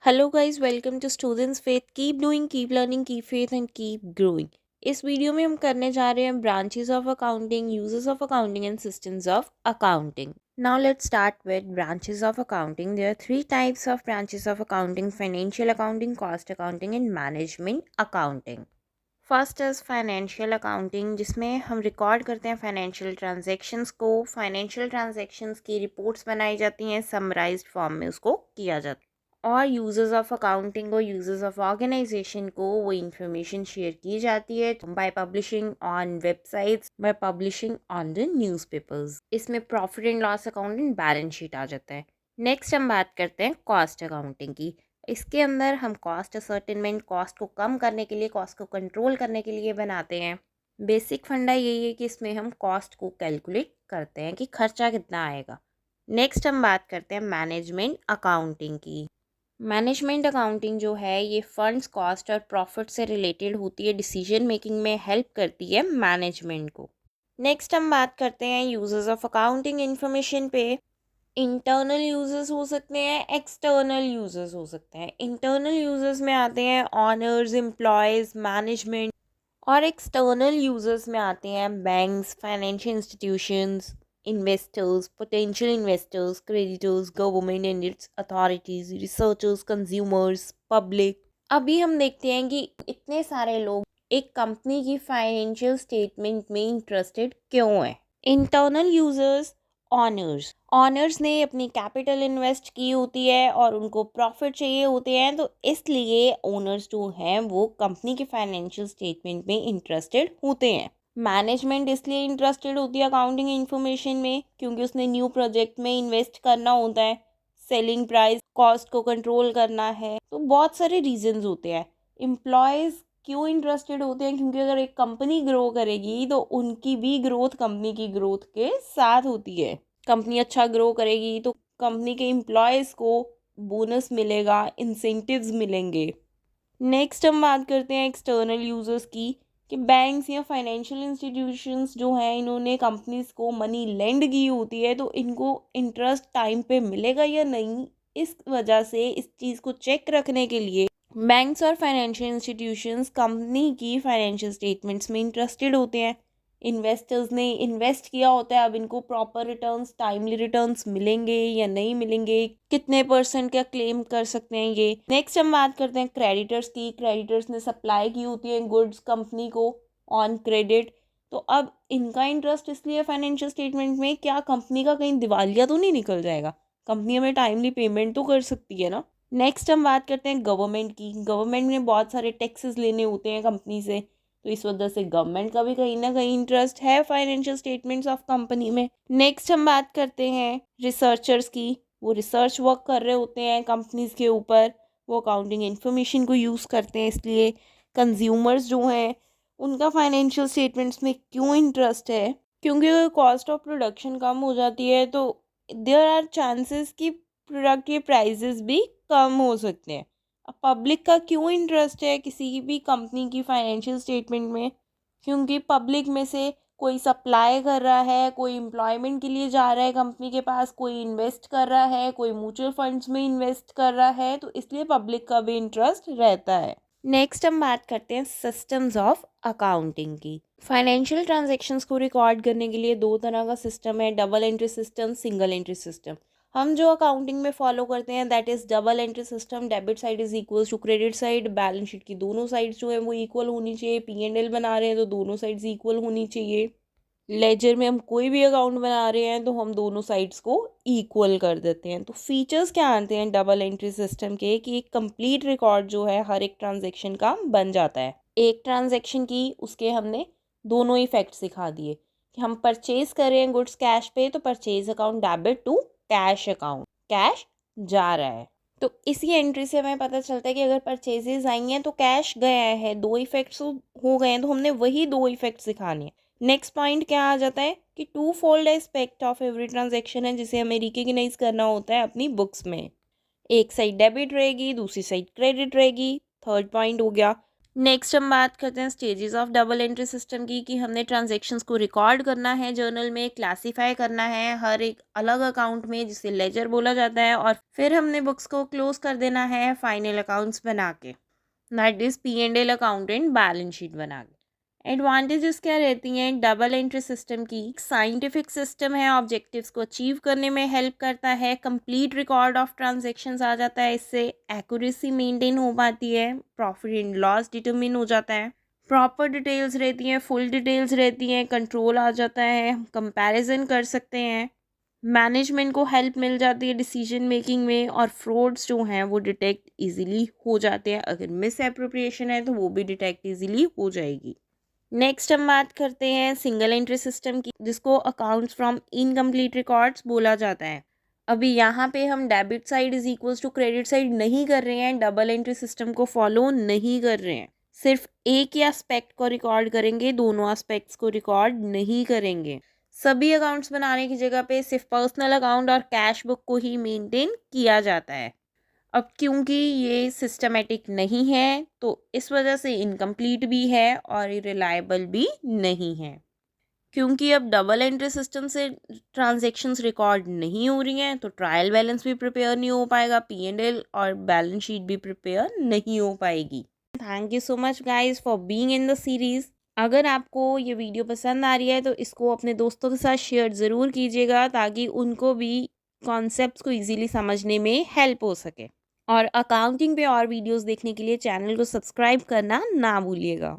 Hello guys, welcome to students faith. Keep doing, keep learning, keep faith and keep growing. इस video में हम करने जा रहे हैं branches of accounting, uses of accounting and systems of accounting. Now let's start with branches of accounting. There are three types of branches of accounting: financial accounting, cost accounting and management accounting. First is financial accounting, जिसमें हम record करते हैं financial transactions को। Financial transactions की reports बनाई जाती हैं, summarised form में उसको किया जाता है। और यूजर्स ऑफ अकाउंटिंग और यूजर्स ऑफ ऑर्गेनाइजेशन को वो इंफॉर्मेशन शेयर की जाती है by publishing on websites, by publishing on the newspapers. इसमें profit and loss account and balance sheet आ जाता है। नेक्स्ट हम बात करते हैं कॉस्ट अकाउंटिंग की। इसके अंदर हम कॉस्ट असर्टेनमेंट, कॉस्ट को कम करने के लिए, कॉस्ट को कंट्रोल करने के लिए बनाते हैं। बेसिक फंडा यही है कि इसमें हम कॉस्ट को कैलकुलेट करते हैं कि खर्चा कितना आएगा। नेक्स्ट हम बात करते हैं मैनेजमेंट अकाउंटिंग की। मैनेजमेंट अकाउंटिंग जो है ये फंड्स, कॉस्ट और प्रॉफिट से रिलेटेड होती है, डिसीजन मेकिंग में हेल्प करती है मैनेजमेंट को। नेक्स्ट हम बात करते हैं यूजर्स ऑफ अकाउंटिंग इंफॉर्मेशन पे। इंटरनल यूजर्स हो सकते हैं, एक्सटर्नल यूजर्स हो सकते हैं। इंटरनल यूजर्स में आते हैं ऑनर्स, एम्प्लॉयज़, मैनेजमेंट। और एक्सटर्नल यूजर्स में आते हैं banks, financial institutions, investors, potential investors, creditors, government and it's authorities, researchers, consumers, public. अभी हम देखते हैं कि इतने सारे लोग एक कंपनी की फाइनेंशियल स्टेटमेंट में इंटरेस्टेड क्यों हैं। Internal users, honours. ऑनर्स ने अपनी कैपिटल इन्वेस्ट की होती है और उनको प्रॉफिट चाहिए होते हैं, तो इसलिए ओनर्स जो हैं वो कंपनी के फाइनेंशियल स्टेटमेंट में इंटरेस्टेड होते हैं। मैनेजमेंट इसलिए इंटरेस्टेड होती है अकाउंटिंग इन्फॉर्मेशन में क्योंकि उसने न्यू प्रोजेक्ट में इन्वेस्ट करना होता है, सेलिंग प्राइस, कॉस्ट को कंट्रोल करना है, तो बहुत सारे रीजंस होते हैं। एम्प्लॉयज़ क्यों इंटरेस्टेड होते हैं? क्योंकि अगर एक कंपनी ग्रो करेगी तो उनकी भी ग्रोथ कंपनी की ग्रोथ के साथ होती है। कंपनी अच्छा ग्रो करेगी तो कंपनी के एम्प्लॉयज़ को बोनस मिलेगा, इंसेंटिव्स मिलेंगे। नेक्स्ट हम बात करते हैं एक्सटर्नल यूजर्स की, कि बैंक्स या फाइनेंशियल इंस्टीट्यूशंस जो हैं इन्होंने कंपनीज को मनी लेंड की होती है, तो इनको इंटरेस्ट टाइम पे मिलेगा या नहीं, इस वजह से इस चीज़ को चेक रखने के लिए बैंक्स और फाइनेंशियल इंस्टीट्यूशंस कंपनी की फाइनेंशियल स्टेटमेंट्स में इंटरेस्टेड होते हैं। इन्वेस्टर्स ने इन्वेस्ट किया होता है, अब इनको प्रॉपर रिटर्न्स, टाइमली रिटर्न्स मिलेंगे या नहीं मिलेंगे, कितने परसेंट का क्लेम कर सकते हैं ये। नेक्स्ट हम बात करते हैं क्रेडिटर्स की। क्रेडिटर्स ने सप्लाई की होती है गुड्स कंपनी को ऑन क्रेडिट, तो अब इनका इंटरेस्ट इसलिए फाइनेंशियल स्टेटमेंट में, क्या कंपनी का कहीं दिवालिया तो नहीं निकल जाएगा, कंपनी हमें टाइमली पेमेंट तो कर सकती है ना। नेक्स्ट हम बात करते हैं गवर्नमेंट की। गवर्नमेंट ने बहुत सारे टैक्सेस लेने होते हैं कंपनी से, तो इस वजह से गवर्नमेंट का भी कहीं ना कहीं इंटरेस्ट है फाइनेंशियल स्टेटमेंट्स ऑफ कंपनी में। नेक्स्ट हम बात करते हैं रिसर्चर्स की। वो रिसर्च वर्क कर रहे होते हैं कंपनीज के ऊपर, वो अकाउंटिंग इन्फॉर्मेशन को यूज़ करते हैं, इसलिए कंज्यूमर्स जो हैं उनका फाइनेंशियल स्टेटमेंट्स में क्यों इंटरेस्ट है? क्योंकि अगर कॉस्ट ऑफ प्रोडक्शन कम हो जाती है तो देयर आर चांसेस कि प्रोडक्ट के प्राइजेस भी कम हो सकते हैं। अब पब्लिक का क्यों इंटरेस्ट है किसी भी कंपनी की फाइनेंशियल स्टेटमेंट में? क्योंकि पब्लिक में से कोई सप्लाई कर रहा है, कोई एम्प्लॉयमेंट के लिए जा रहा है कंपनी के पास, कोई इन्वेस्ट कर रहा है, कोई म्यूचुअल फंड्स में इन्वेस्ट कर रहा है, तो इसलिए पब्लिक का भी इंटरेस्ट रहता है। नेक्स्ट हम बात करते हैं सिस्टम्स ऑफ अकाउंटिंग की। फाइनेंशियल ट्रांजैक्शंस को रिकॉर्ड करने के लिए दो तरह का सिस्टम है: double entry system, single entry system. हम जो अकाउंटिंग में फॉलो करते हैं that is double entry system. Debit side is equal to credit side. Balance sheet की दोनों साइड्स जो है वो इक्वल होनी चाहिए। P&L बना रहे हैं तो दोनों साइड्स इक्वल होनी चाहिए। लेजर में हम कोई भी अकाउंट बना रहे हैं तो हम दोनों साइड्स को इक्वल कर देते हैं। तो फीचर्स क्या आते हैं डबल एंट्री सिस्टम के, कि एक कंप्लीट रिकॉर्ड जो है हर एक ट्रांजेक्शन का बन जाता है। एक ट्रांजेक्शन की उसके हमने दोनों इफेक्ट्स दिखा दिए कि हम परचेज कर रहे हैं गुड्स कैश पे, तो purchase account debit to cash account, cash जा रहा है। तो इसी एंट्री से हमें पता चलता है कि अगर परचेजेस आई हैं तो कैश गया है। दो इफेक्ट्स हो गए हैं तो हमने वही दो इफेक्ट्स दिखाने हैं। नेक्स्ट पॉइंट क्या आ जाता है कि two fold aspect of every transaction है, जिसे हमें रिकग्नाइज करना होता है अपनी बुक्स में। एक साइड डेबिट रहेगी, दूसरी साइड क्रेडिट रहेगी। थर्ड पॉइंट हो गया नेक्स्ट हम बात करते हैं stages of double entry system की, कि हमने ट्रांजेक्शन्स को रिकॉर्ड करना है जर्नल में, क्लासीफाई करना है हर एक अलग अकाउंट में, जिसे लेजर बोला जाता है, और फिर हमने बुक्स को क्लोज कर देना है फाइनल अकाउंट्स बना के, that is P&L account and balance sheet बना के। एडवांटेजेस क्या रहती हैं डबल एंट्री सिस्टम की? साइंटिफिक सिस्टम है, ऑब्जेक्टिव्स को अचीव करने में हेल्प करता है, कंप्लीट रिकॉर्ड ऑफ ट्रांजैक्शंस आ जाता है, इससे एक्यूरेसी मेंटेन हो पाती है, प्रॉफिट एंड लॉस डिटरमिन हो जाता है, प्रॉपर डिटेल्स रहती हैं, फुल डिटेल्स रहती हैं, कंट्रोल आ जाता है, कंपैरिजन कर सकते हैं, मैनेजमेंट को हेल्प मिल जाती है डिसीजन मेकिंग में, और फ्रॉड्स जो हैं वो डिटेक्ट इजीली हो जाते हैं, अगर मिस एप्रोप्रिएशन है तो वो भी डिटेक्ट इजीली हो जाएगी। नेक्स्ट हम बात करते हैं सिंगल एंट्री सिस्टम की, जिसको अकाउंट्स फ्रॉम इनकम्प्लीट रिकॉर्ड्स बोला जाता है। अभी यहाँ पे हम debit side is equals to credit side नहीं कर रहे हैं, डबल एंट्री सिस्टम को फॉलो नहीं कर रहे हैं, सिर्फ एक ही एस्पेक्ट को रिकॉर्ड करेंगे, दोनों एस्पेक्ट्स को रिकॉर्ड नहीं करेंगे। सभी अकाउंट्स बनाने की जगह पे सिर्फ पर्सनल अकाउंट और कैश बुक को ही मेंटेन किया जाता है। अब क्योंकि ये सिस्टमेटिक नहीं है तो इस वजह से इनकम्प्लीट भी है और रिलायबल भी नहीं है। क्योंकि अब डबल एंट्री सिस्टम से ट्रांजैक्शंस रिकॉर्ड नहीं हो रही हैं तो ट्रायल बैलेंस भी प्रिपेयर नहीं हो पाएगा, P&L और बैलेंस शीट भी प्रिपेयर नहीं हो पाएगी। Thank you so much guys for being in the series. अगर आपको ये वीडियो पसंद आ रही है तो इसको अपने दोस्तों के साथ शेयर ज़रूर कीजिएगा, ताकि उनको भी कॉन्सेप्ट्स को इजीली समझने में हेल्प हो सके। और अकाउंटिंग पे और वीडियोस देखने के लिए चैनल को सब्सक्राइब करना ना भूलिएगा।